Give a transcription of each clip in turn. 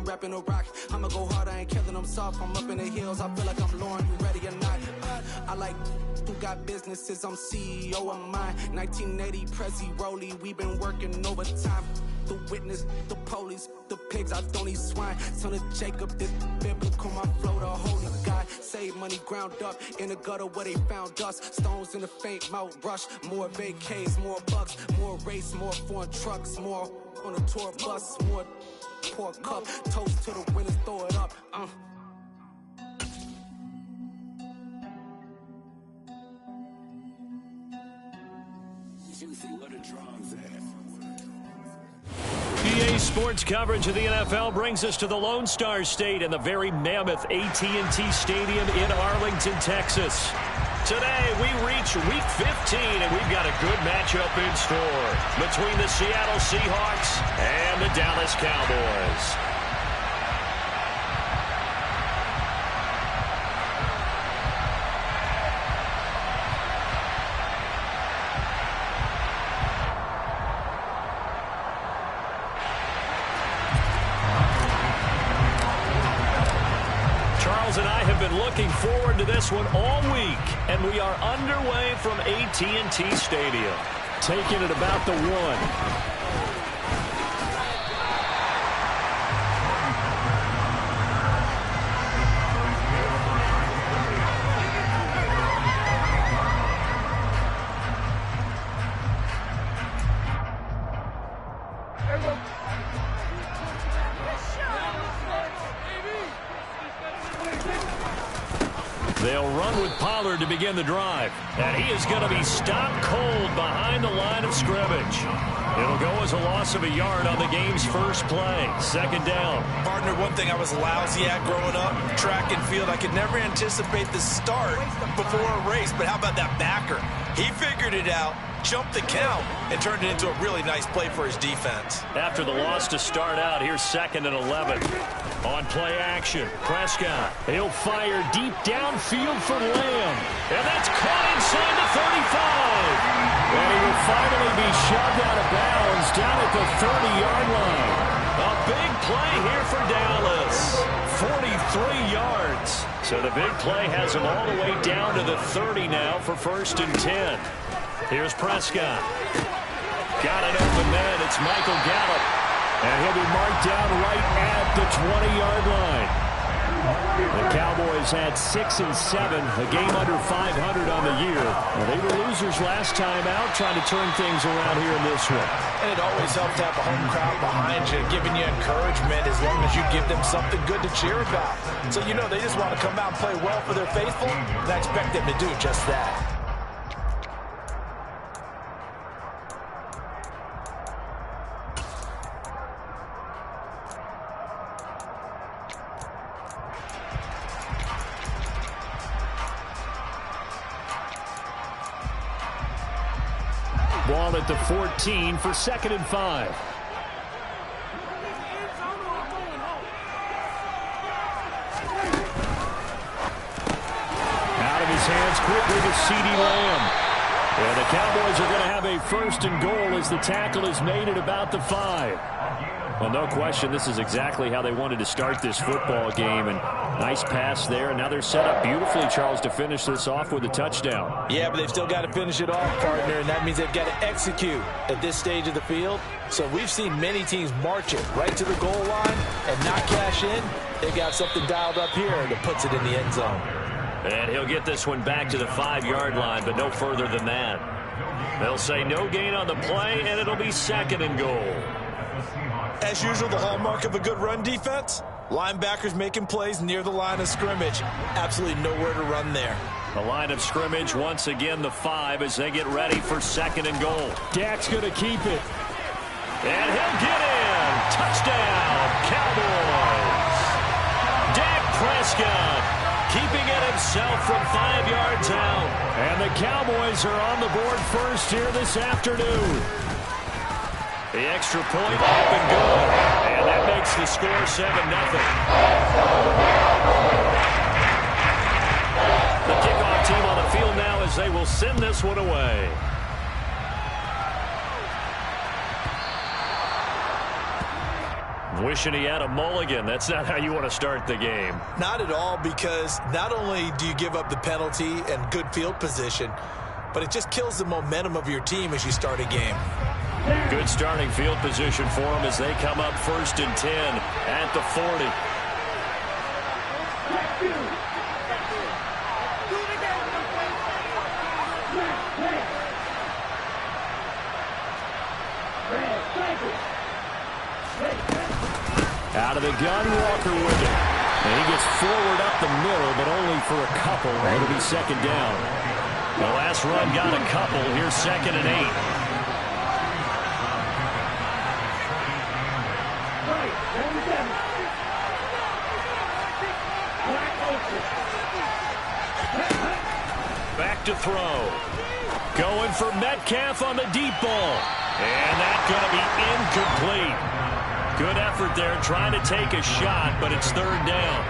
rapping a rock. I'ma go hard, I ain't killing them soft. I'm up in the hills, I feel like I'm Lauren, you ready or not? I like who got businesses, I'm CEO of mine. 1980 Prezi Rolly, we been working overtime. The witness, the police, the pigs, I don't eat swine. Son of Jacob, this biblical, my flow, the holy God. Save money ground up in the gutter where they found us. Stones in the faint mouth rush. More vacays, more bucks, more race, more foreign trucks, more on a tour bus, more pour cup. Toast to the winners, throw it up. Juicy, what a draw's at. EA Sports coverage of the NFL brings us to the Lone Star State and the very mammoth AT&T Stadium in Arlington, Texas. Today, we reach Week 15, and we've got a good matchup in store between the Seattle Seahawks and the Dallas Cowboys. And I have been looking forward to this one all week, and we are underway from AT&T Stadium. Taking it about the 1. They'll run with Pollard to begin the drive. And he is going to be stopped cold behind the line of scrimmage. It'll go as a loss of a yard on the game's first play. Second down. Partner, one thing I was lousy at growing up, track and field, I could never anticipate the start before a race. But how about that backer? He figured it out, jumped the count, and turned it into a really nice play for his defense. After the loss to start out, here's 2nd and 11. On play action, Prescott. He'll fire deep downfield for Lamb. And that's caught inside the 35. And he will finally be shoved out of bounds down at the 30-yard line. A big play here for Dallas. 43 yards. So the big play has him all the way down to the 30 now for 1st and 10. Here's Prescott. Got it open then. It's Michael Gallup. And he'll be marked down right at the 20-yard line. The Cowboys had 6 and 7, a game under 500 on the year. Well, they were losers last time out, trying to turn things around here in this one. And it always helps to have a home crowd behind you, giving you encouragement as long as you give them something good to cheer about. So, you know, they just want to come out and play well for their faithful, and I expect them to do just that. Ball at the 14 for 2nd and 5. Out of his hands quickly to CeeDee Lamb. And the Cowboys are going to have a 1st and goal as the tackle is made at about the 5. Well, no question, this is exactly how they wanted to start this football game. And nice pass there. And now they're set up beautifully, Charles, to finish this off with a touchdown. Yeah, but they've still got to finish it off, partner, and that means they've got to execute at this stage of the field. So we've seen many teams march it right to the goal line and not cash in. They got something dialed up here that puts it in the end zone. And he'll get this one back to the 5-yard line, but no further than that. They'll say no gain on the play, and it'll be 2nd and goal. As usual, the hallmark of a good run defense, linebackers making plays near the line of scrimmage. Absolutely nowhere to run there. The line of scrimmage, once again, the 5 as they get ready for 2nd and goal. Dak's going to keep it. And he'll get in. Touchdown, Cowboys. Dak Prescott keeping it himself from 5 yards out. And the Cowboys are on the board first here this afternoon. The extra point up and good. And that makes the score 7-0. The kickoff team on the field now as they will send this one away. Wishing he had a mulligan. That's not how you want to start the game. Not at all, because not only do you give up the penalty and good field position, but it just kills the momentum of your team as you start a game. Good starting field position for them as they come up 1st and 10 at the 40. Out of the gun, Walker with it. And he gets forward up the middle, but only for a couple. It'll be 2nd down. The last run got a couple. Here's 2nd and 8. Back to throw. Going for Metcalf on the deep ball. And that's going to be incomplete. Good effort there trying to take a shot, but it's 3rd down.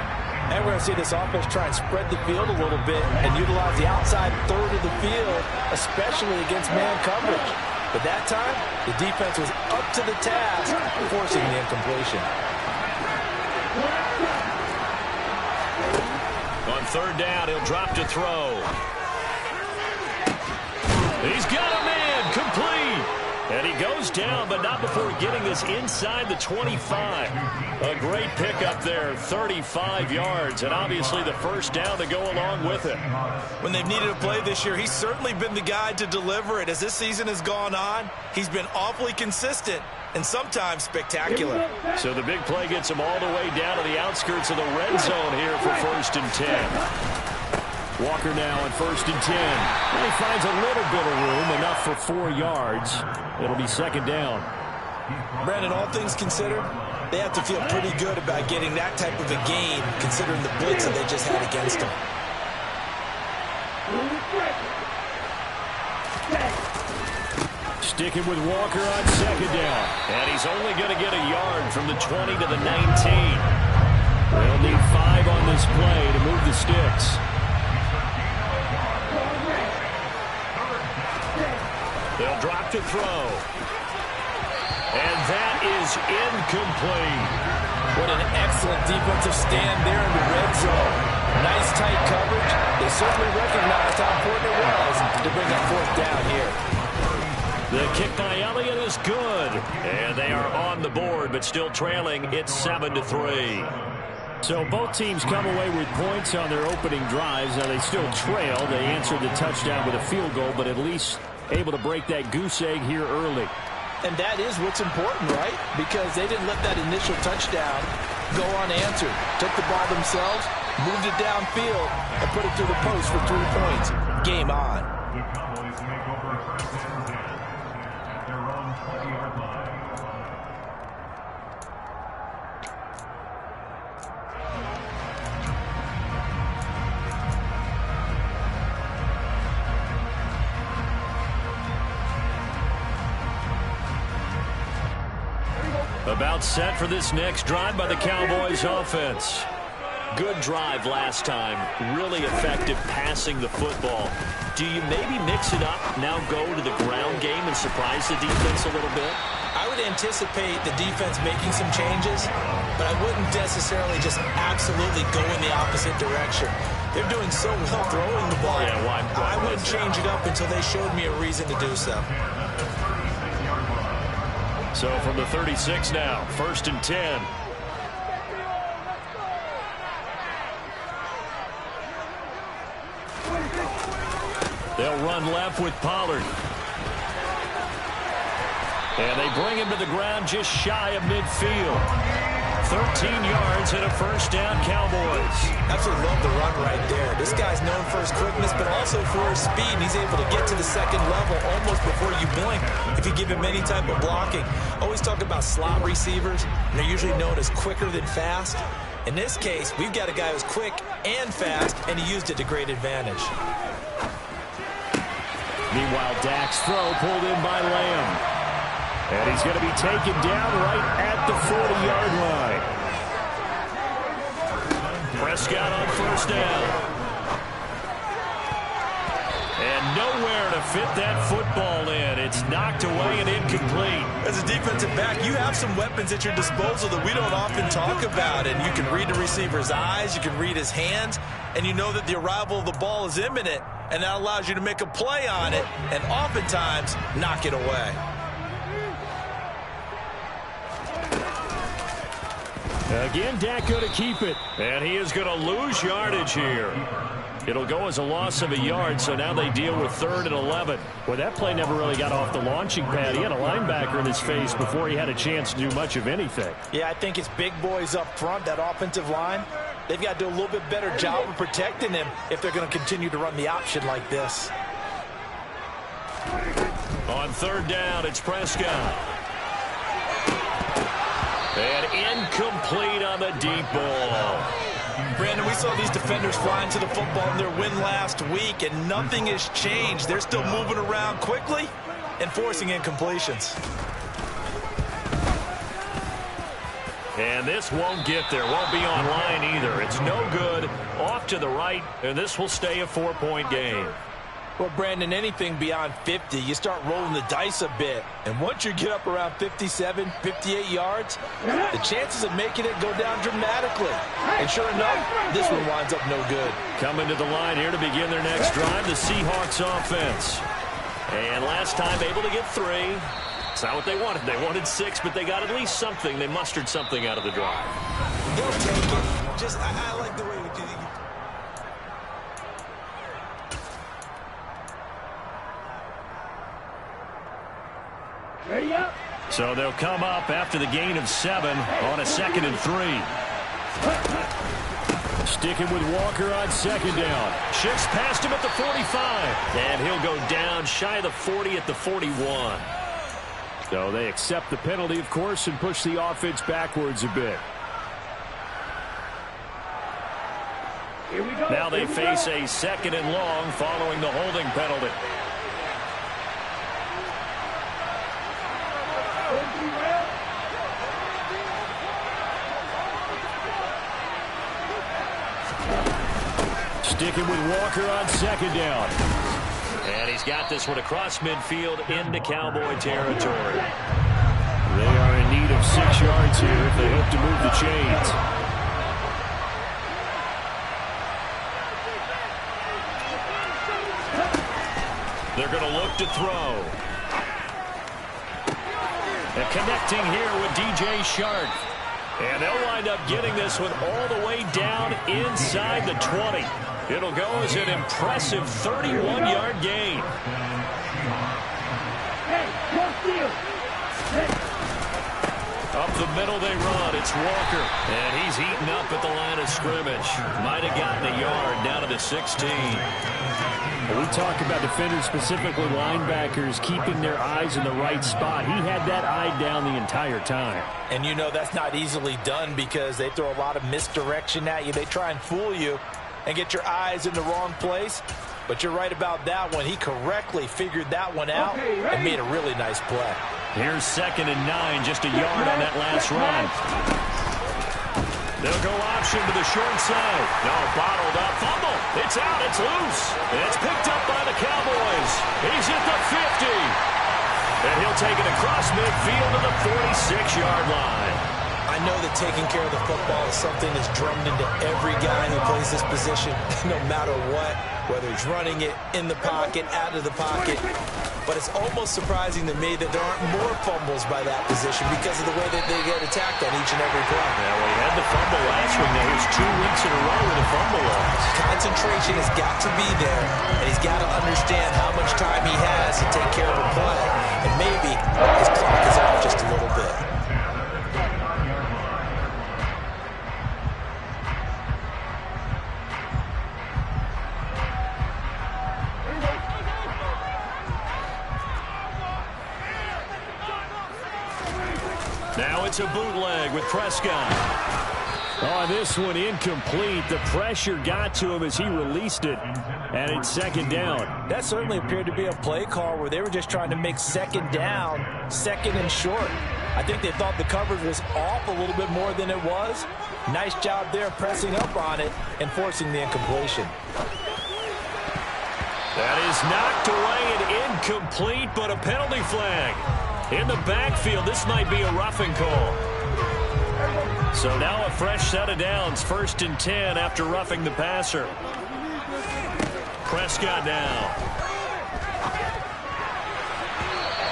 And we're going to see this offense try and spread the field a little bit and utilize the outside third of the field, especially against man coverage. But that time, the defense was up to the task, forcing the incompletion. On 3rd down, he'll drop to throw. He's got a man, complete. And he goes down, but not before getting this inside the 25. A great pickup there, 35 yards, and obviously the 1st down to go along with it. When they've needed a play this year, he's certainly been the guy to deliver it. As this season has gone on, he's been awfully consistent and sometimes spectacular. So the big play gets him all the way down to the outskirts of the red zone here for 1st and 10. Walker now on 1st and 10. And he finds a little bit of room, enough for 4 yards. It'll be 2nd down. Brandon, all things considered, they have to feel pretty good about getting that type of a gain, considering the blitz that they just had against them. Sticking with Walker on 2nd down. And he's only going to get a yard from the 20 to the 19. They'll need 5 on this play to move the sticks. They'll drop to throw. And that is incomplete. What an excellent defensive stand there in the red zone. Nice tight coverage. They certainly recognized how important it was to bring that 4th down here. The kick by Elliott is good. And they are on the board, but still trailing. It's 7-3. So both teams come away with points on their opening drives. Now they still trail. They answered the touchdown with a field goal, but at least able to break that goose egg here early. And that is what's important, right? Because they didn't let that initial touchdown go unanswered. Took the ball themselves, moved it downfield, and put it through the post for 3 points. Game on. About set for this next drive by the Cowboys offense. Good drive last time. Really effective passing the football. Do you maybe mix it up, now go to the ground game and surprise the defense a little bit? I would anticipate the defense making some changes, but I wouldn't necessarily just absolutely go in the opposite direction. They're doing so well throwing the ball. Yeah, why I wouldn't change it up until they showed me a reason to do so. So from the 36 now, 1st and 10. They'll run left with Pollard. And they bring him to the ground just shy of midfield. 13 yards and a 1st down, Cowboys. Absolutely love the run right there. This guy's known for his quickness, but also for his speed. And he's able to get to the 2nd level almost before you blink if you give him any type of blocking. Always talk about slot receivers, and they're usually known as quicker than fast. In this case, we've got a guy who's quick and fast, and he used it to great advantage. Meanwhile, Dak's throw pulled in by Lamb. And he's going to be taken down right at the 40-yard line. Prescott on 1st down. And nowhere to fit that football in. It's knocked away and incomplete. As a defensive back, you have some weapons at your disposal that we don't often talk about. And you can read the receiver's eyes, you can read his hands, and you know that the arrival of the ball is imminent. And that allows you to make a play on it and oftentimes knock it away. Again, Dak going to keep it. And he is going to lose yardage here. It'll go as a loss of a yard, so now they deal with 3rd and 11. Well, that play never really got off the launching pad. He had a linebacker in his face before he had a chance to do much of anything. Yeah, I think it's big boys up front, that offensive line. They've got to do a little bit better job of protecting him if they're going to continue to run the option like this. On 3rd down, it's Prescott. And incomplete on the deep ball. Brandon, we saw these defenders flying to the football in their win last week, and nothing has changed. They're still moving around quickly and forcing incompletions. And this won't get there. Won't be online either. It's no good. Off to the right, and this will stay a 4-point game. Well, Brandon, anything beyond 50, you start rolling the dice a bit. And once you get up around 57, 58 yards, the chances of making it go down dramatically. And sure enough, this one winds up no good. Coming to the line here to begin their next drive, the Seahawks offense. And last time able to get 3. It's not what they wanted. They wanted 6, but they got at least something. They mustered something out of the drive. They'll take it. Just, I like the way we do it. So they'll come up after the gain of 7 on a 2nd and 3. Sticking with Walker on 2nd down. Shifts past him at the 45. And he'll go down shy of the 40 at the 41. So they accept the penalty, of course, and push the offense backwards a bit. Now they face a 2nd and long following the holding penalty. Sticking with Walker on 2nd down. And he's got this one across midfield into Cowboy territory. They are in need of 6 yards here if they hope to move the chains. They're going to look to throw. And connecting here with DJ Shark. And they'll wind up getting this one all the way down inside the 20. It'll go as an impressive 31-yard gain. Up the middle they run. It's Walker. And he's eaten up at the line of scrimmage. Might have gotten a yard down to the 16. We talk about defenders, specifically linebackers, keeping their eyes in the right spot. He had that eye down the entire time. And you know that's not easily done because they throw a lot of misdirection at you. They try and fool you and get your eyes in the wrong place. But you're right about that one. He correctly figured that one out and made a really nice play. Here's 2nd and 9, just a yard on that last run. They'll go option to the short side. No, bottled up. Fumble. It's out. It's loose. And it's picked up by the Cowboys. He's at the 50. And he'll take it across midfield to the 46-yard line. I know that taking care of the football is something that's drummed into every guy who plays this position, no matter what, whether he's running it in the pocket, out of the pocket. But it's almost surprising to me that there aren't more fumbles by that position because of the way that they get attacked on each and every play. Yeah, well, he had the fumble last week. Now here's 2 weeks in a row with a fumble loss. Concentration has got to be there, and he's got to understand how much time he has to take care of a play. And maybe his clock is off just a little bit. Now it's a bootleg with Prescott. Oh, this one incomplete. The pressure got to him as he released it, and it's 2nd down. That certainly appeared to be a play call where they were just trying to make 2nd down, 2nd and short. I think they thought the coverage was off a little bit more than it was. Nice job there pressing up on it and forcing the incompletion. That is knocked away and incomplete, but a penalty flag. In the backfield, this might be a roughing call. So now a fresh set of downs, 1st and 10 after roughing the passer. Prescott now.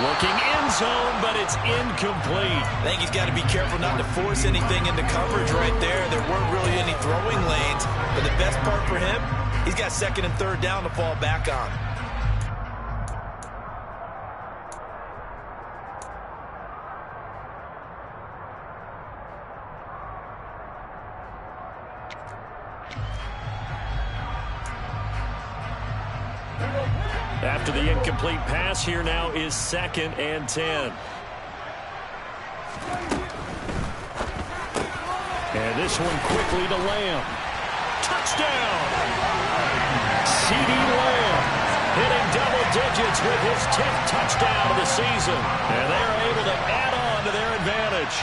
Looking end zone, but it's incomplete. I think he's got to be careful not to force anything into coverage right there. There weren't really any throwing lanes, but the best part for him, he's got 2nd and 3rd down to fall back on. After the incomplete pass, here now is 2nd and 10. And this one quickly to Lamb. Touchdown! CeeDee Lamb hitting double digits with his 10th touchdown of the season. And they are able to add on to their advantage.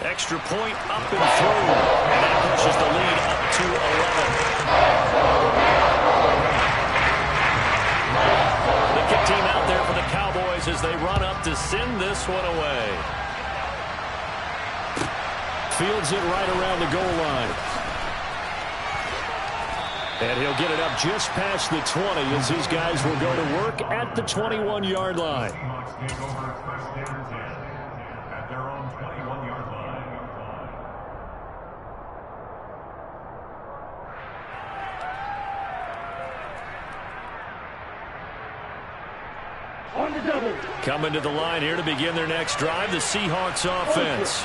Extra point up and through. And that pushes the lead up to 11. The kick team out there for the Cowboys as they run up to send this one away. Fields it right around the goal line. And he'll get it up just past the 20 as his guys will go to work at the 21-yard line. Coming to the line here to begin their next drive, the Seahawks offense.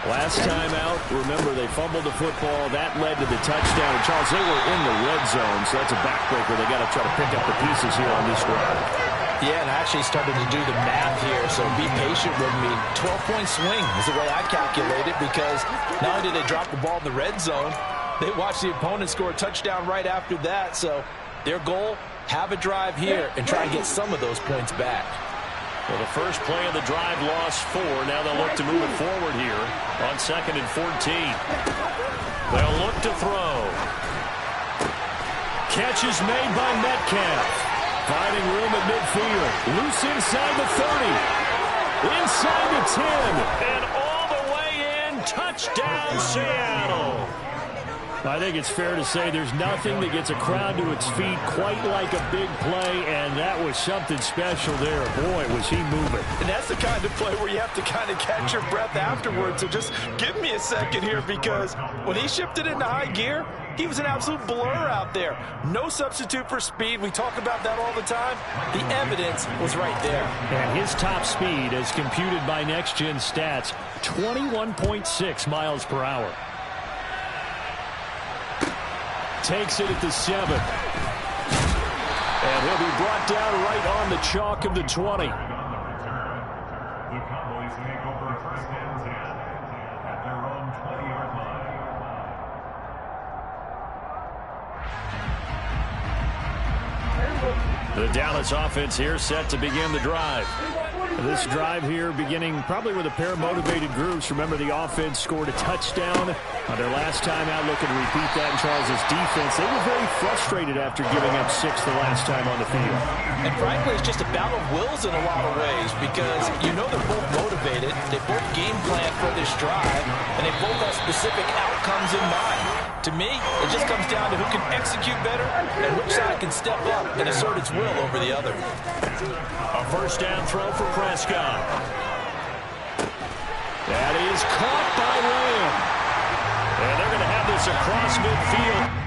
Last time out, remember, they fumbled the football. That led to the touchdown. And Charles, they were in the red zone, so that's a backbreaker. They got to try to pick up the pieces here on this drive. Yeah, and I actually started to do the math here, so be patient with me. 12-point swing is the way I calculate it, because not only did they drop the ball in the red zone, they watched the opponent score a touchdown right after that. So their goal, have a drive here and try and get some of those points back. Well, the first play of the drive lost 4. Now they'll look to move it forward here on 2nd and 14. They'll look to throw. Catch is made by Metcalf. Finding room at midfield. Loose inside the 30. Inside the 10. And all the way in. Touchdown, Seattle. I think it's fair to say there's nothing that gets a crowd to its feet quite like a big play, and that was something special there. Boy, was he moving. And that's the kind of play where you have to kind of catch your breath afterwards. So just give me a second here, because when he shifted into high gear, he was an absolute blur out there. No substitute for speed. We talk about that all the time. The evidence was right there. And his top speed, as computed by Next Gen Stats, 21.6 miles per hour. Takes it at the 7. And he'll be brought down right on the chalk of the 20. The Dallas offense here set to begin the drive. This drive here beginning probably with a pair of motivated groups. Remember, the offense scored a touchdown on their last time out. Looking to repeat that in Charles's defense. They were very frustrated after giving up 6 the last time on the field. And frankly, it's just a battle of wills in a lot of ways, because you know they're both motivated. They both game plan for this drive, and they both have specific outcomes in mind. To me, it just comes down to who can execute better and which side can step up and assert its will over the other. A first down throw for Prescott. That is caught by Lamb. And they're going to have this across midfield.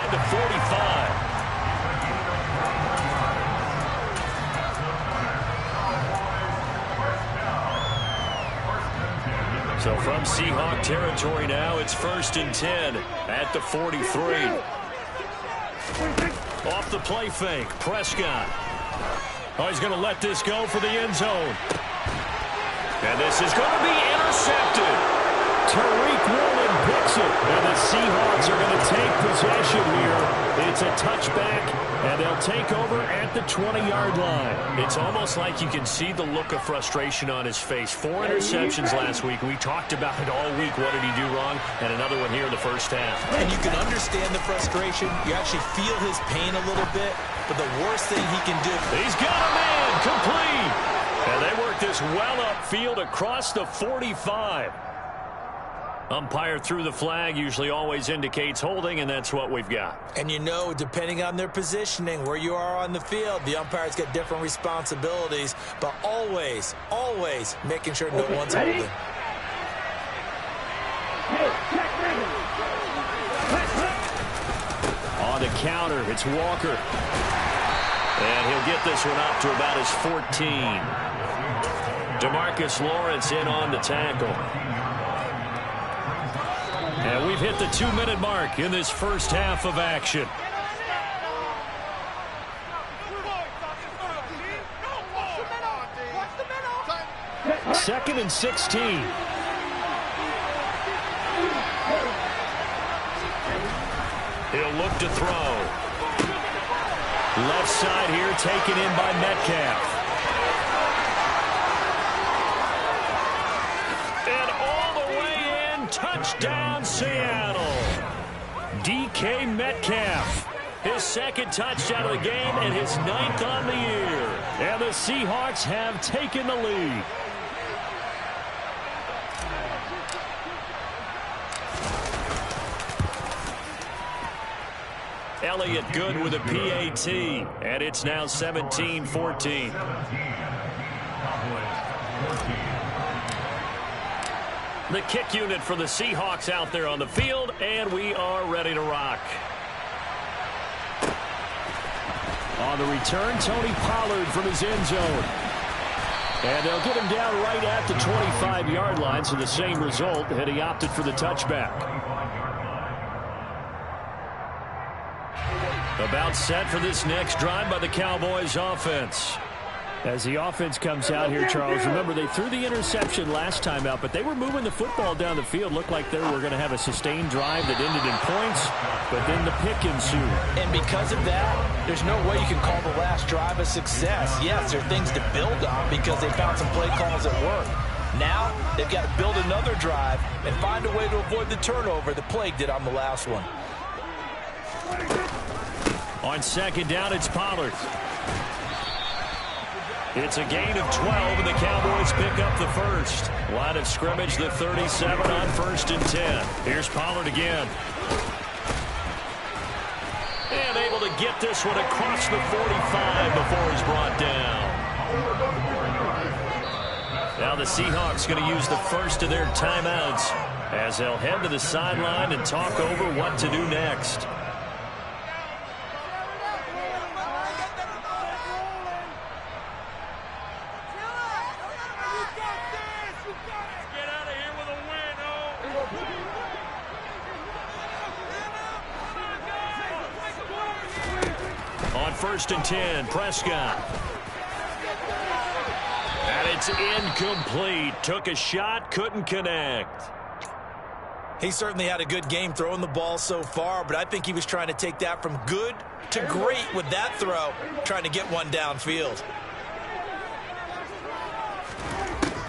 The 45. So from Seahawk territory now, it's 1st and 10 at the 43. Off the play fake, Prescott. Oh, he's going to let this go for the end zone. And this is going to be intercepted. Tariq Woolen picks it, and the Seahawks are going to take possession here. It's a touchback, and they'll take over at the 20-yard line. It's almost like you can see the look of frustration on his face. 4 interceptions last week. We talked about it all week. What did he do wrong? And another one here in the first half. And you can understand the frustration. You actually feel his pain a little bit. But the worst thing he can do. He's got a man complete. And they work this well upfield across the 45. Umpire threw the flag, usually always indicates holding, and that's what we've got. And you know, depending on their positioning, where you are on the field, the umpires get different responsibilities, but always, always making sure no one's holding. On the counter, it's Walker. And he'll get this one up to about his 14. DeMarcus Lawrence in on the tackle. And we've hit the 2-minute mark in this first half of action. Second and 16. He'll look to throw. Left side here taken in by Metcalf. And all the way in, touchdown Seattle. DK Metcalf. His second touchdown of the game and his 9th on the year. And the Seahawks have taken the lead. Elliott good with a PAT, and it's now 17-14. The kick unit for the Seahawks out there on the field, and we are ready to rock. On the return, Tony Pollard from his end zone. And they'll get him down right at the 25-yard line, so the same result, and he opted for the touchback. About set for this next drive by the Cowboys offense. As the offense comes out here, Charles, remember they threw the interception last time out, but they were moving the football down the field. Looked like they were going to have a sustained drive that ended in points, but then the pick ensued. And because of that, there's no way you can call the last drive a success. Yes, there are things to build on because they found some play calls that work. Now, they've got to build another drive and find a way to avoid the turnover that plagued it on the last one. On second down, it's Pollard. It's a gain of 12, and the Cowboys pick up the first. Line of scrimmage, the 37 on 1st and 10. Here's Pollard again. And able to get this one across the 45 before he's brought down. Now the Seahawks going to use the first of their timeouts as they'll head to the sideline and talk over what to do next. On 1st and 10, Prescott. And it's incomplete. Took a shot, couldn't connect. He certainly had a good game throwing the ball so far, but I think he was trying to take that from good to great with that throw, trying to get one downfield.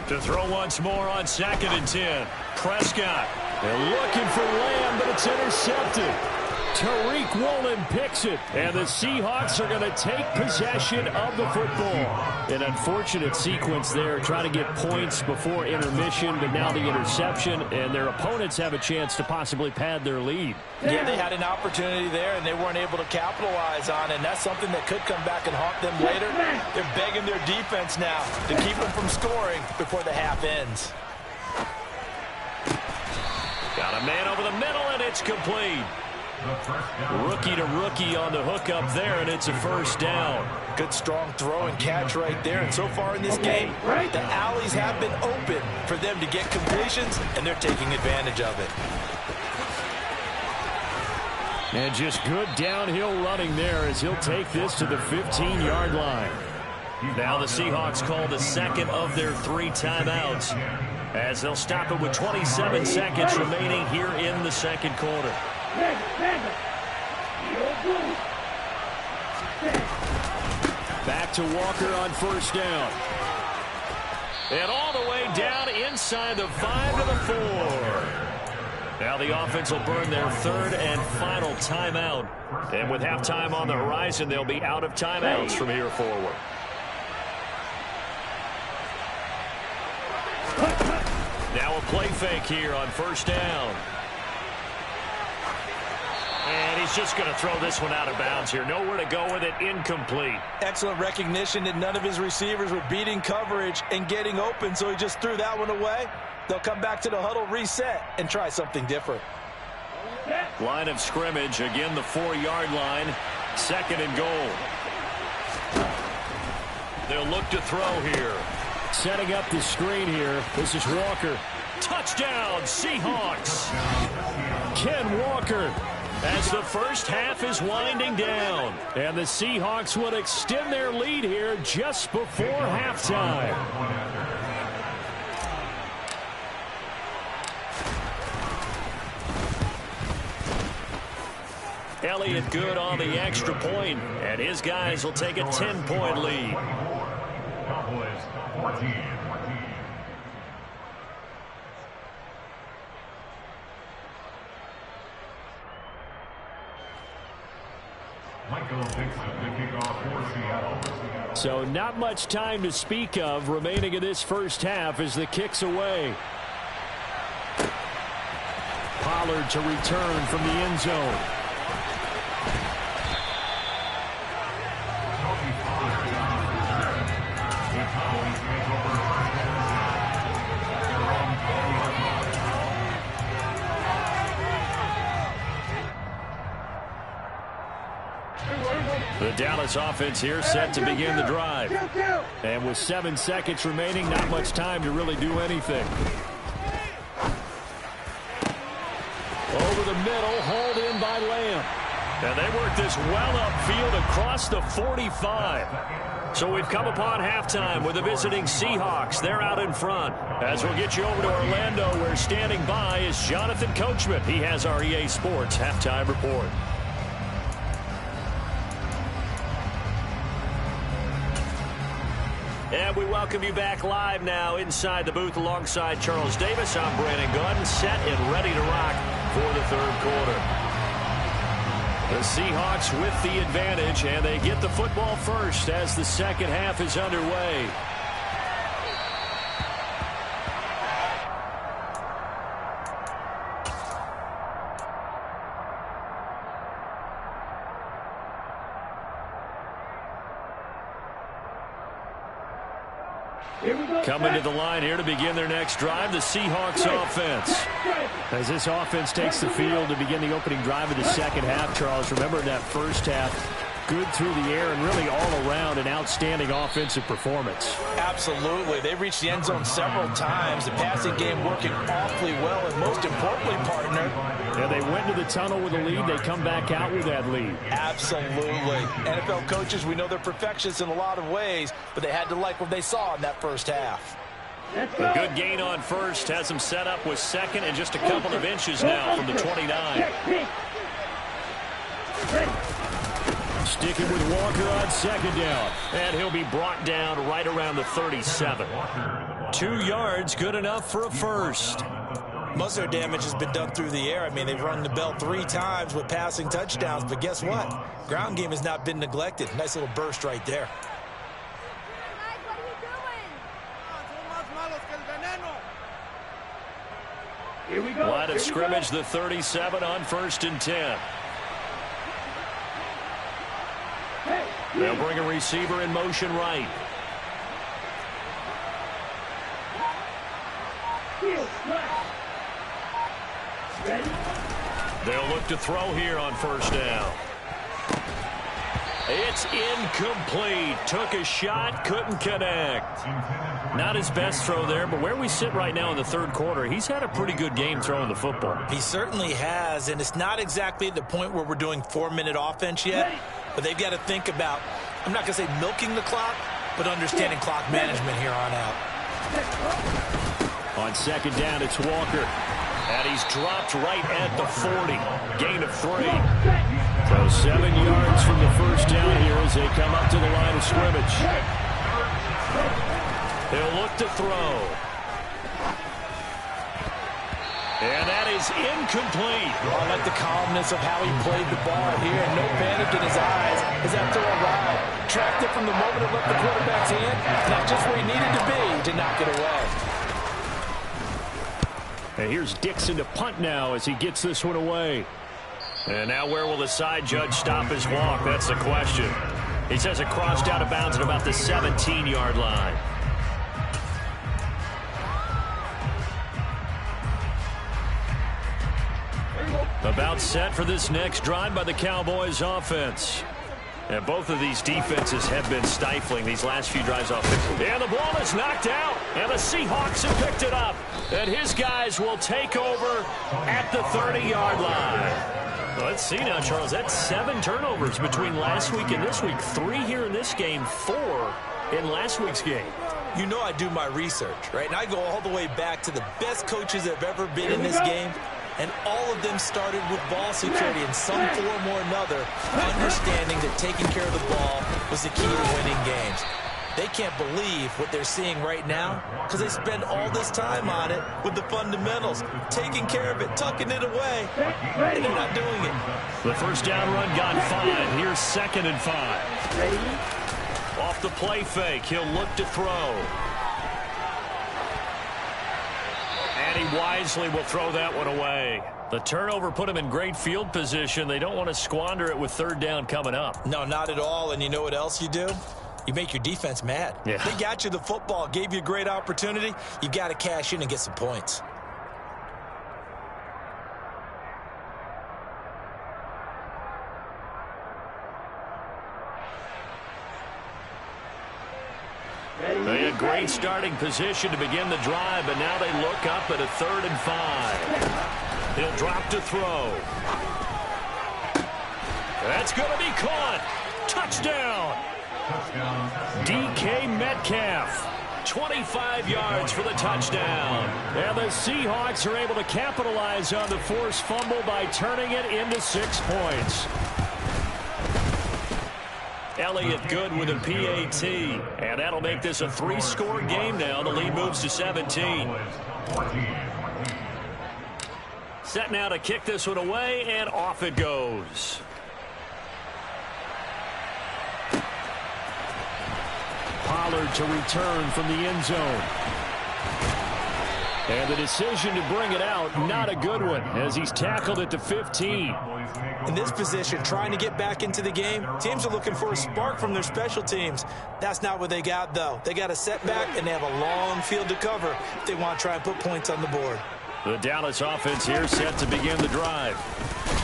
To throw once more on 2nd and 10. Prescott. They're looking for Lamb, but it's intercepted. Tariq Woolen picks it, and the Seahawks are going to take possession of the football. An unfortunate sequence there, trying to get points before intermission, but now the interception, and their opponents have a chance to possibly pad their lead. Yeah, they had an opportunity there, and they weren't able to capitalize on it, and that's something that could come back and haunt them later. They're begging their defense now to keep them from scoring before the half ends. Got a man over the middle, and it's complete. Rookie to rookie on the hook up there, and it's a first down. Good, strong throw and catch right there. And so far in this game, the alleys have been open for them to get completions, and they're taking advantage of it. And just good downhill running there as he'll take this to the 15-yard line. Now the Seahawks call the second of their 3 timeouts as they'll stop it with 27 seconds remaining here in the second quarter. Back to Walker on first down. And all the way down inside the 5 to the 4. Now the offense will burn their 3rd and final timeout. And with halftime on the horizon, they'll be out of timeouts from here forward. Now a play fake here on first down. And he's just going to throw this one out of bounds here. Nowhere to go with it. Incomplete. Excellent recognition that none of his receivers were beating coverage and getting open, so he just threw that one away. They'll come back to the huddle, reset, and try something different. Line of scrimmage, again the 4-yard line. 2nd and goal. They'll look to throw here. Setting up the screen here. This is Walker. Touchdown, Seahawks. Ken Walker, as the first half is winding down. And the Seahawks would extend their lead here just before halftime. Elliott good on the extra point, and his guys will take a 10-point lead. Cowboys 14. Michael Dixon, the kickoff for Seattle. So not much time to speak of remaining in this first half as the kick's away. Pollard to return from the end zone. The Dallas offense here set to begin the drive. And with 7 seconds remaining, not much time to really do anything. Over the middle, hauled in by Lamb. And they work this well upfield across the 45. So we've come upon halftime with the visiting Seahawks. They're out in front. As we'll get you over to Orlando, where standing by is Jonathan Coachman. He has our EA Sports halftime report. And we welcome you back live now inside the booth alongside Charles Davis. I'm Brandon Gunn, set and ready to rock for the 3rd quarter. The Seahawks with the advantage, and they get the football first as the second half is underway. Coming to the line here to begin their next drive, the Seahawks offense. As this offense takes the field to begin the opening drive of the second half, Charles, remember in that first half, good through the air and really all around an outstanding offensive performance. Absolutely. They reached the end zone several times. The passing game working awfully well, and most importantly, partner, yeah, they went to the tunnel with a lead. They come back out with that lead. Absolutely. NFL coaches, we know they're perfectionists in a lot of ways, but they had to like what they saw in that first half. A good gain on first has them set up with 2nd and just a couple of inches now from the 29. Sticking with Walker on 2nd down. And he'll be brought down right around the 37. 2 yards, good enough for a first. Most of their damage has been done through the air. I mean, they've rung the bell 3 times with passing touchdowns, but guess what? Ground game has not been neglected. Nice little burst right there. Line of scrimmage, the 37 on 1st and 10. They'll bring a receiver in motion right. They'll look to throw here on 1st down. It's incomplete. Took a shot, couldn't connect. Not his best throw there, but where we sit right now in the third quarter, he's had a pretty good game throwing the football. He certainly has, and it's not exactly at the point where we're doing 4-minute offense yet, but they've got to think about, I'm not going to say milking the clock, but understanding clock management here on out. On second down, it's Walker. And he's dropped right at the 40. Gain of 3. So 7 yards from the first down here as they come up to the line of scrimmage. He'll look to throw. And that is incomplete. I like the calmness of how he played the ball here. No panic in his eyes as that throw arrived. Tracked it from the moment it left the quarterback's hand. Not just where he needed to be to knock it away. And here's Dixon to punt now as he gets this one away. And now where will the side judge stop his walk? That's the question. He says it crossed out of bounds at about the 17-yard line. About set for this next drive by the Cowboys offense. And both of these defenses have been stifling these last few drives offensively. And the ball is knocked out. And the Seahawks have picked it up. And his guys will take over at the 30-yard line. Let's see now, Charles. That's 7 turnovers between last week and this week. 3 here in this game, 4 in last week's game. You know I do my research, right? And I go all the way back to the best coaches that have ever been in this game. And all of them started with ball security in some form or another, understanding that taking care of the ball was the key to winning games. They can't believe what they're seeing right now because they spend all this time on it with the fundamentals, taking care of it, tucking it away, and they're not doing it. The first down run got 5. Here's 2nd and 5. Off the play fake, he'll look to throw. And he wisely will throw that one away. The turnover put him in great field position. They don't want to squander it with 3rd down coming up. No, not at all. And you know what else you do? You make your defense mad. Yeah. They got you the football, gave you a great opportunity. You've got to cash in and get some points. They had great starting position to begin the drive, but now they look up at a 3rd and 5. He'll drop to throw. That's going to be caught. Touchdown. DK Metcalf. 25 yards for the touchdown. And the Seahawks are able to capitalize on the forced fumble by turning it into 6 points. Elliott good with a PAT. And that'll make this a 3-score game now. The lead moves to 17. Set now to kick this one away, and off it goes. Pollard to return from the end zone. And the decision to bring it out, not a good one, as he's tackled at the 15. In this position, trying to get back into the game, teams are looking for a spark from their special teams. That's not what they got, though. They got a setback, and they have a long field to cover if they want to try and put points on the board. The Dallas offense here set to begin the drive.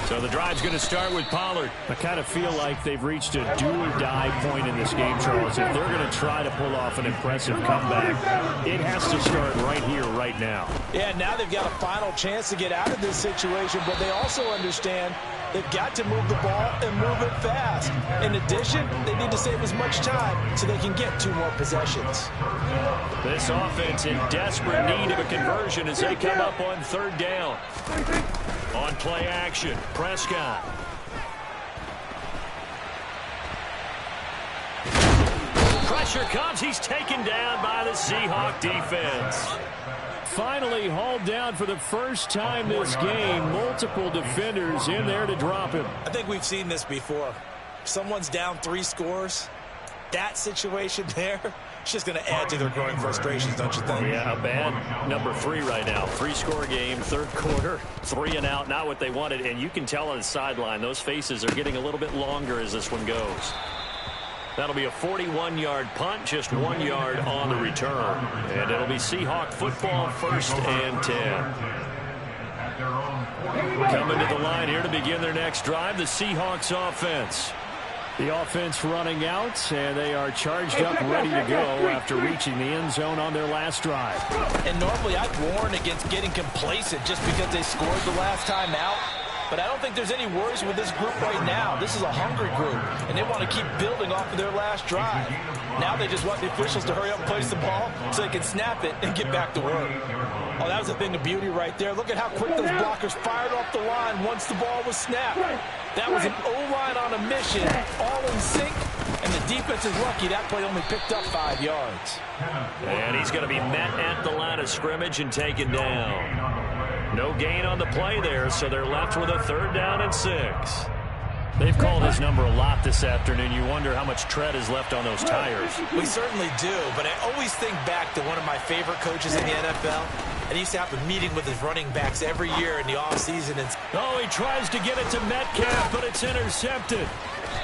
So the drive's going to start with Pollard. I kind of feel like they've reached a do-or-die point in this game, Charles. If they're going to try to pull off an impressive comeback, it has to start right here, right now. Yeah, now they've got a final chance to get out of this situation, but they also understand they've got to move the ball and move it fast. In addition, they need to save as much time so they can get 2 more possessions. This offense in desperate need of a conversion as they come up on 3rd down. On play action, Prescott. Pressure comes. He's taken down by the Seahawk defense. Finally hauled down for the first time this game. Multiple defenders in there to drop him. I think we've seen this before. Someone's down 3 scores. That situation there, it's just going to add to their growing frustrations, don't you think? Yeah, a bad number 3 right now. 3-score game, 3rd quarter, 3 and out, not what they wanted. And you can tell on the sideline, those faces are getting a little bit longer as this one goes. That'll be a 41-yard punt, just 1 yard on the return. And it'll be Seahawk football, 1st and 10. Coming to the line here to begin their next drive, the Seahawks offense. The offense running out, and they are charged up, ready to go after reaching the end zone on their last drive. And normally I'd warn against getting complacent just because they scored the last time out. But I don't think there's any worries with this group right now. This is a hungry group, and they want to keep building off of their last drive. Now they just want the officials to hurry up and place the ball so they can snap it and get back to work. Oh, that was a thing of beauty right there. Look at how quick those blockers fired off the line once the ball was snapped. That was an O-line on a mission, all in sync, and the defense is lucky that play only picked up 5 yards. And he's going to be met at the line of scrimmage and taken down. No gain on the play there, so they're left with a 3rd down and 6. They've called his number a lot this afternoon. You wonder how much tread is left on those tires. We certainly do, but I always think back to one of my favorite coaches in the NFL. And he used to have a meeting with his running backs every year in the offseason. Oh, he tries to get it to Metcalf, but it's intercepted.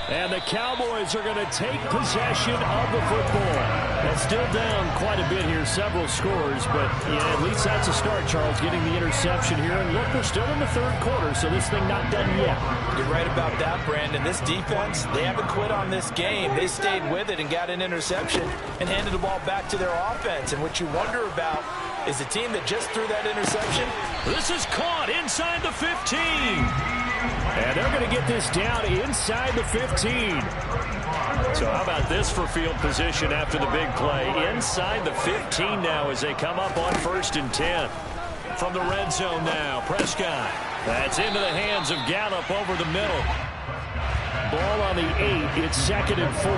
And the Cowboys are going to take possession of the football. That's still down quite a bit here, several scores, but yeah, at least that's a start, Charles, getting the interception here. And look, we're still in the 3rd quarter, so this thing not done yet. You're right about that, Brandon. This defense, they haven't quit on this game. They stayed with it and got an interception and handed the ball back to their offense. And what you wonder about is the team that just threw that interception. This is caught inside the 15. And they're going to get this down inside the 15. So how about this for field position after the big play? Inside the 15 now as they come up on 1st and 10. From the red zone now, Prescott. That's into the hands of Gallup over the middle. Ball on the 8. It's 2nd and 4.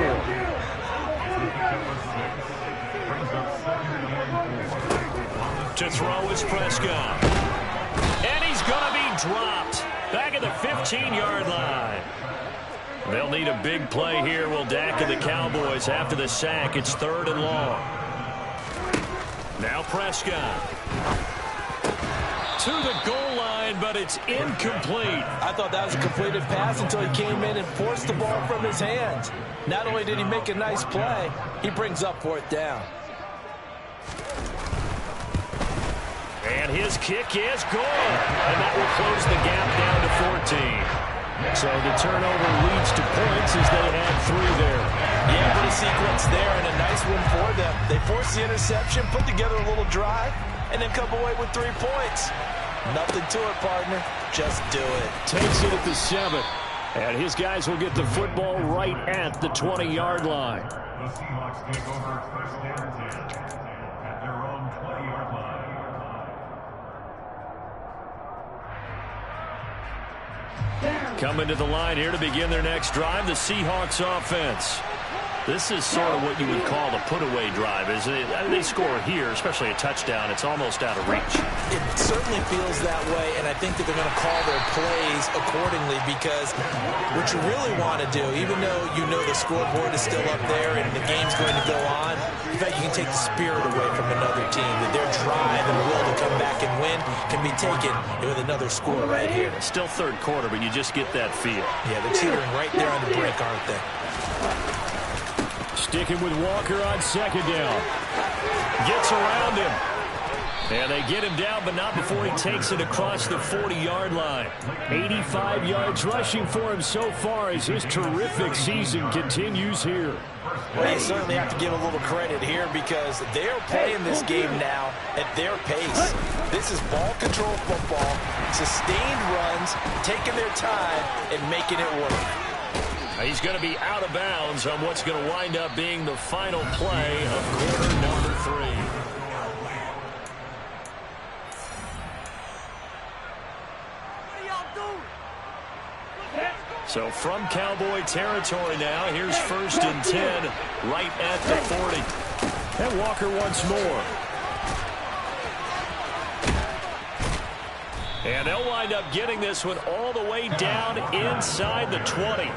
To throw is Prescott. And he's going to be dropped. Back at the 15-yard line. They'll need a big play here, will Dak and the Cowboys after the sack. It's 3rd and long. Now Prescott. To the goal line, but it's incomplete. I thought that was a completed pass until he came in and forced the ball from his hands. Not only did he make a nice play, he brings up 4th down. And his kick is good. And that will close the gap down to 14. So the turnover leads to points as they had 3 there. Yeah, pretty sequence there and a nice one for them. They forced the interception, put together a little drive, and then come away with 3 points. Nothing to it, partner. Just do it. Takes it at the 7. And his guys will get the football right at the 20-yard line. The Seahawks take over 1st and 10 at their own 20-yard line. Coming to the line here to begin their next drive, the Seahawks offense. This is sort of what you would call the put-away drive, isn't it? They score here, especially a touchdown. It's almost out of reach. It certainly feels that way, and I think that they're going to call their plays accordingly because what you really want to do, even though you know the scoreboard is still up there and the game's going to go on, in fact, you can take the spirit away from another team, that their drive and will to come back and win can be taken with another score right here. Still 3rd quarter, but you just get that feel. Yeah, they're teetering right there on the brink, aren't they? Sticking with Walker on 2nd down. Gets around him. And they get him down, but not before he takes it across the 40-yard line. 85 yards rushing for him so far as his terrific season continues here. Well, you certainly have to give a little credit here because they're playing this game now at their pace. This is ball control football, sustained runs, taking their time, and making it work. He's going to be out of bounds on what's going to wind up being the final play of quarter number 3. So from Cowboy territory now, here's 1st and 10 right at the 40. And Walker once more. And they'll wind up getting this one all the way down inside the 20.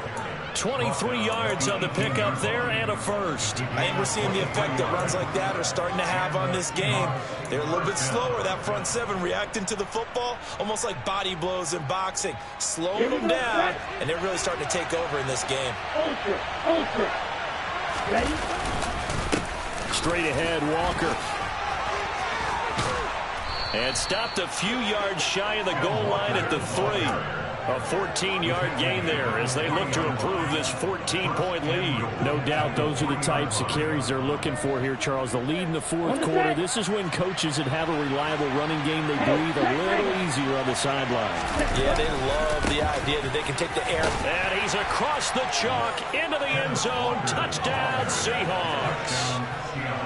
23 yards on the pickup there and a first. I think we're seeing the effect that runs like that are starting to have on this game. They're a little bit slower, that front 7 reacting to the football, almost like body blows in boxing. Slowing them down, and they're really starting to take over in this game. Straight ahead, Walker. And stopped a few yards shy of the goal line at the 3. A 14-yard gain there as they look to improve this 14-point lead. No doubt those are the types of carries they're looking for here, Charles. The lead in the fourth quarter. This is when coaches that have a reliable running game, they breathe a little easier on the sideline. Yeah, they love the idea that they can take the air. And he's across the chalk into the end zone. Touchdown, Seahawks.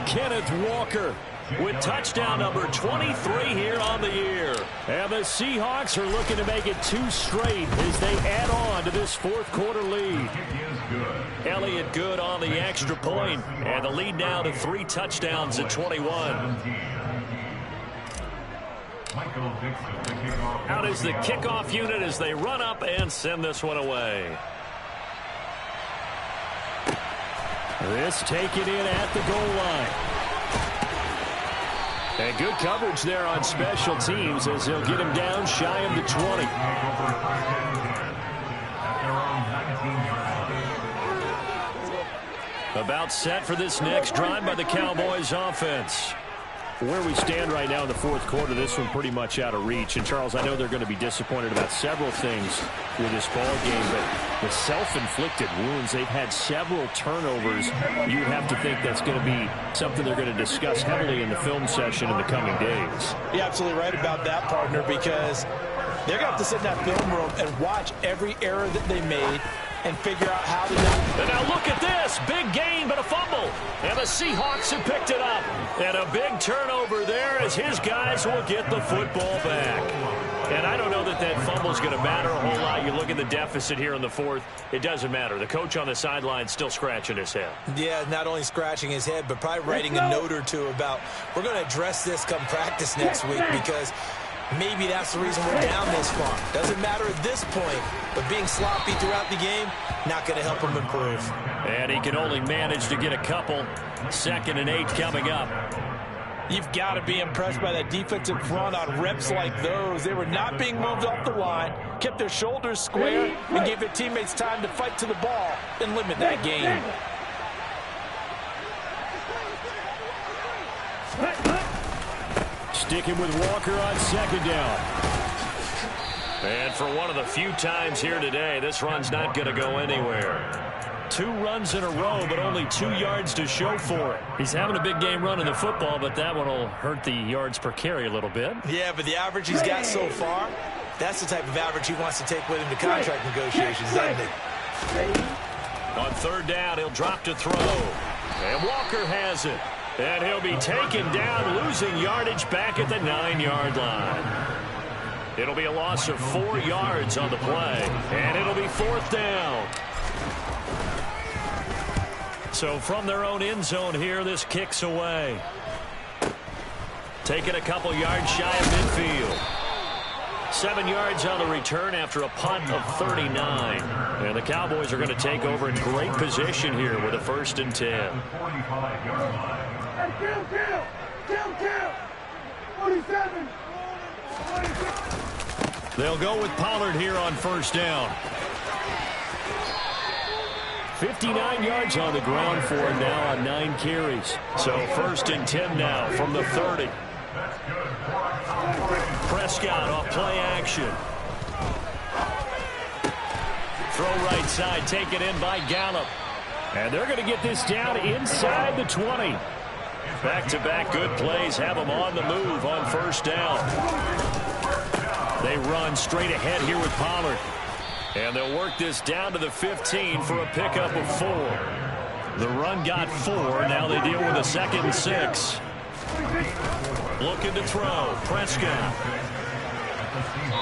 Kenneth Walker with touchdown number 23 here on the year. And the Seahawks are looking to make it 2 straight as they add on to this fourth quarter lead. Elliott good on the extra point, and the lead now to 3 touchdowns at 21. Out is the kickoff unit as they run up and send this one away. This taken in at the goal line. And good coverage there on special teams as they'll get him down shy of the 20. About set for this next drive by the Cowboys offense. Where we stand right now in the fourth quarter, this one pretty much out of reach. And, Charles, I know they're going to be disappointed about several things with this ball game, but the self-inflicted wounds, they've had several turnovers. You would have to think that's going to be something they're going to discuss heavily in the film session in the coming days. You're absolutely right about that, partner, because they're going to have to sit in that film room and watch every error that they made and figure out how to do it. And now look at this. Big gain, but a fumble. And the Seahawks have picked it up. And a big turnover there as his guys will get the football back. And I don't know that that fumble's going to matter a whole lot. You look at the deficit here in the fourth. It doesn't matter. The coach on the sideline still scratching his head. Yeah, not only scratching his head, but probably writing a note or two about, we're going to address this come practice next week, because maybe that's the reason we're down this far. Doesn't matter at this point, but being sloppy throughout the game, not going to help him improve. And he can only manage to get a couple. 2nd and 8 coming up. You've got to be impressed by that defensive front on reps like those. They were not being moved off the line, kept their shoulders square, and gave their teammates time to fight to the ball and limit that gain. Sticking with Walker on 2nd down. And for one of the few times here today, this run's not going to go anywhere. 2 runs in a row, but only 2 yards to show for it. He's having a big game running the football, but that one will hurt the yards per carry a little bit. Yeah, but the average he's got so far, that's the type of average he wants to take with him to contract negotiations, doesn't it? On 3rd down, he'll drop to throw. And Walker has it. And he'll be taken down, losing yardage back at the 9-yard line. It'll be a loss of 4 yards on the play. And it'll be 4th down. So from their own end zone here, this kicks away. Taking a couple yards shy of midfield. 7 yards on the return after a punt of 39. And the Cowboys are going to take over in great position here with a 1st and 10. They'll go with Pollard here on 1st down. 59 yards on the ground for him now on 9 carries. So 1st and 10 now from the 30. Prescott off play action. Throw right side, taken in by Gallup. And they're going to get this down inside the 20. Back-to-back good plays have them on the move on 1st down. They run straight ahead here with Pollard. And they'll work this down to the 15 for a pickup of 4. The run got 4. Now they deal with a 2nd and 6. Looking to throw. Prescott.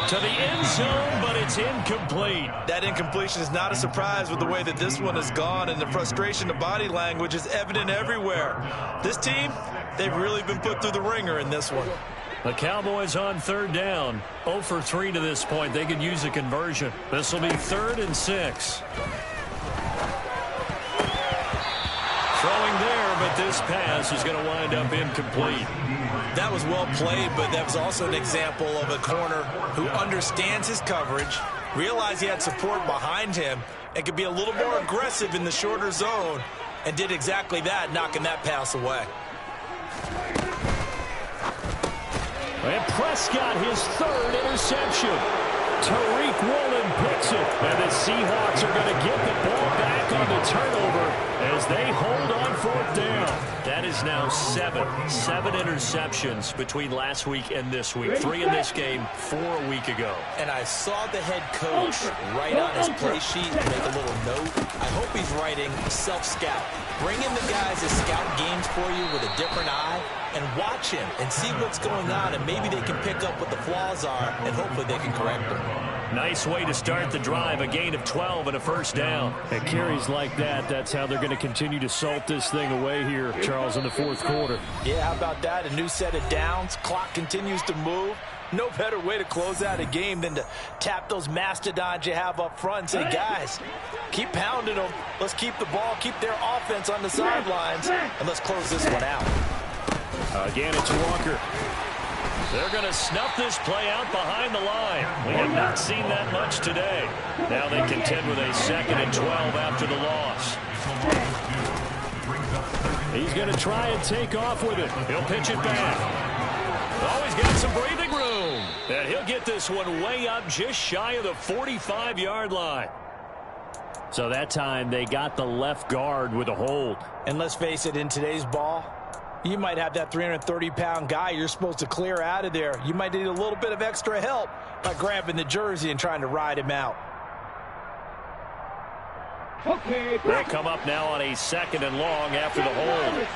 To the end zone, but it's incomplete. That incompletion is not a surprise with the way that this one has gone, and the frustration of body language is evident everywhere. This team, they've really been put through the ringer in this one. The Cowboys on 3rd down. 0 for 3 to this point. They could use a conversion. This will be 3rd and 6. Throwing there, but this pass is going to wind up incomplete. That was well played, but that was also an example of a corner who understands his coverage, realized he had support behind him, and could be a little more aggressive in the shorter zone, and did exactly that, knocking that pass away. And Prescott, his 3rd interception. Tariq Woolen picks it. And the Seahawks are going to get the ball back on the turnover as they hold on fourth down. That is now seven interceptions between last week and this week. 3 in this game, 4 a week ago. And I saw the head coach write on his play sheet and make a little note. I hope he's writing self-scout. Bring in the guys that scout games for you with a different eye and watch him and see what's going on, and maybe they can pick up what the flaws are, and hopefully they can correct them. Nice way to start the drive, a gain of 12 and a first down. And carries like that, that's how they're going to continue to salt this thing away here, Charles, in the fourth quarter. Yeah, how about that? A new set of downs. Clock continues to move. No better way to close out a game than to tap those mastodons you have up front and say, guys, keep pounding them. Let's keep the ball, keep their offense on the sidelines, and let's close this one out. Again, it's Walker. They're going to snuff this play out behind the line. We have not seen that much today. Now they contend with a 2nd and 12 after the loss. He's going to try and take off with it. He'll pitch it back. Oh, he's got some breathing room. And he'll get this one way up just shy of the 45-yard line. So that time they got the left guard with a hold. And let's face it, in today's ball, you might have that 330-pound guy you're supposed to clear out of there. You might need a little bit of extra help by grabbing the jersey and trying to ride him out. They'll come up now on a 2nd and long after the hold.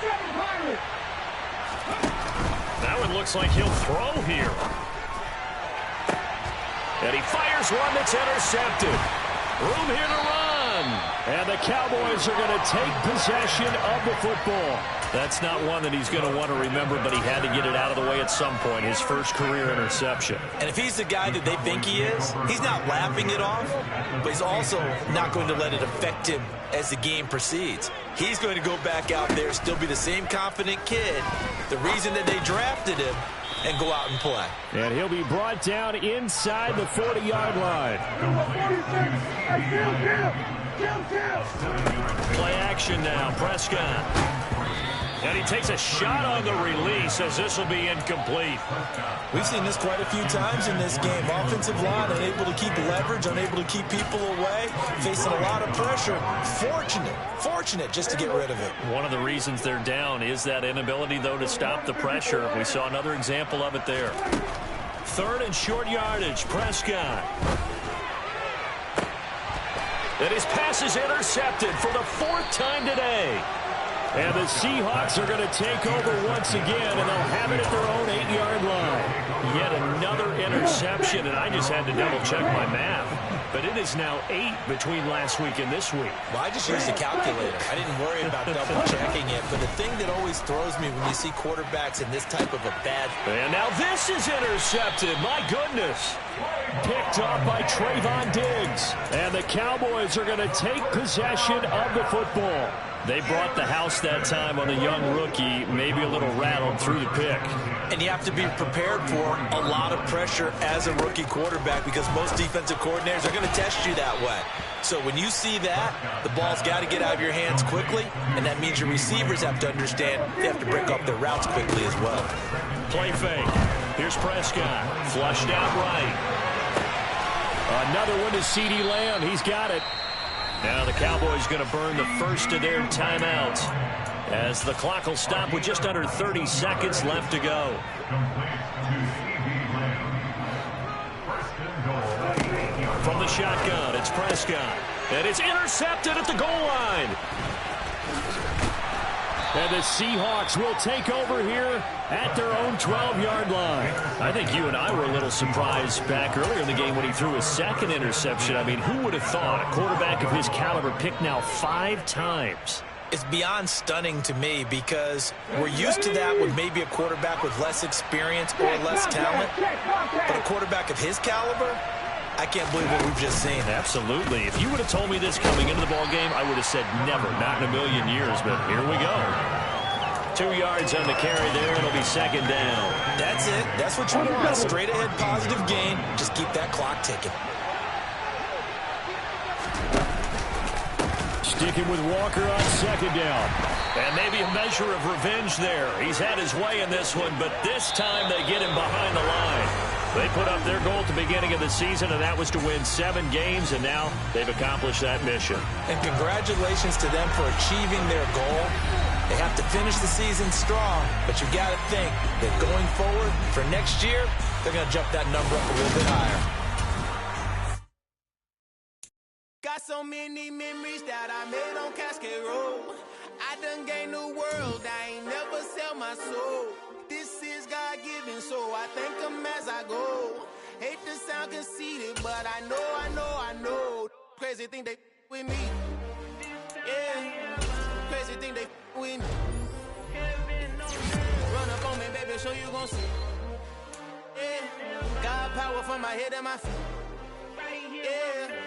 That one looks like he'll throw here. And he fires one that's intercepted. Room here to run. And the Cowboys are going to take possession of the football. That's not one that he's going to want to remember, but he had to get it out of the way at some point. His first career interception. And if he's the guy that they think he is, he's not laughing it off, but he's also not going to let it affect him as the game proceeds. He's going to go back out there, still be the same confident kid, the reason that they drafted him, and go out and play. And he'll be brought down inside the 40-yard line. Play action now, Prescott. And he takes a shot on the release as this will be incomplete. We've seen this quite a few times in this game. Offensive line unable to keep leverage, unable to keep people away, facing a lot of pressure. Fortunate just to get rid of it. One of the reasons they're down is that inability, though, to stop the pressure. We saw another example of it there. 3rd and short yardage, Prescott. And his pass is intercepted for the 4th time today. And the Seahawks are going to take over once again, and they'll have it at their own 8-yard line. Yet another interception, and I just had to double-check my math. But it is now 8 between last week and this week. Well, I just used the calculator. I didn't worry about double-checking it. But the thing that always throws me when you see quarterbacks in this type of a bad... And now this is intercepted. My goodness. Picked off by Trayvon Diggs. And the Cowboys are going to take possession of the football. They brought the house that time on the young rookie, maybe a little rattled through the pick. And you have to be prepared for a lot of pressure as a rookie quarterback because most defensive coordinators are going to test you that way. So when you see that, the ball's got to get out of your hands quickly, and that means your receivers have to understand they have to break up their routes quickly as well. Play fake. Here's Prescott. Flushed out right. Another one to CeeDee Lamb. He's got it. Now the Cowboys going to burn the first of their timeouts as the clock will stop with just under 30 seconds left to go. From the shotgun, it's Prescott. And it's intercepted at the goal line. And the Seahawks will take over here at their own 12-yard line. I think you and I were a little surprised back earlier in the game when he threw his 2nd interception. I mean, who would have thought a quarterback of his caliber picked now 5 times? It's beyond stunning to me because we're used to that with maybe a quarterback with less experience or less talent. But a quarterback of his caliber, I can't believe what we've just seen. Absolutely. If you would have told me this coming into the ballgame, I would have said never, not in a million years, but here we go. 2 yards on the carry there. It'll be 2nd down. That's it. That's what you want. Straight ahead positive gain. Just keep that clock ticking. Sticking with Walker on 2nd down. And maybe a measure of revenge there. He's had his way in this one, but this time they get him behind the line. They put up their goal at the beginning of the season, and that was to win 7 games, and now they've accomplished that mission. And congratulations to them for achieving their goal. They have to finish the season strong, but you got to think that going forward for next year, they're going to jump that number up a little bit higher. Got so many memories that I made on Cascade Road. I done gained the world, I ain't never sell my soul. This is God-given, so I thank him as I go. Hate to sound conceited, but I know. Crazy thing they with me. Yeah, crazy thing they with me. Run up on me, baby, show you gon' see. Yeah, God power from my head and my feet. Yeah.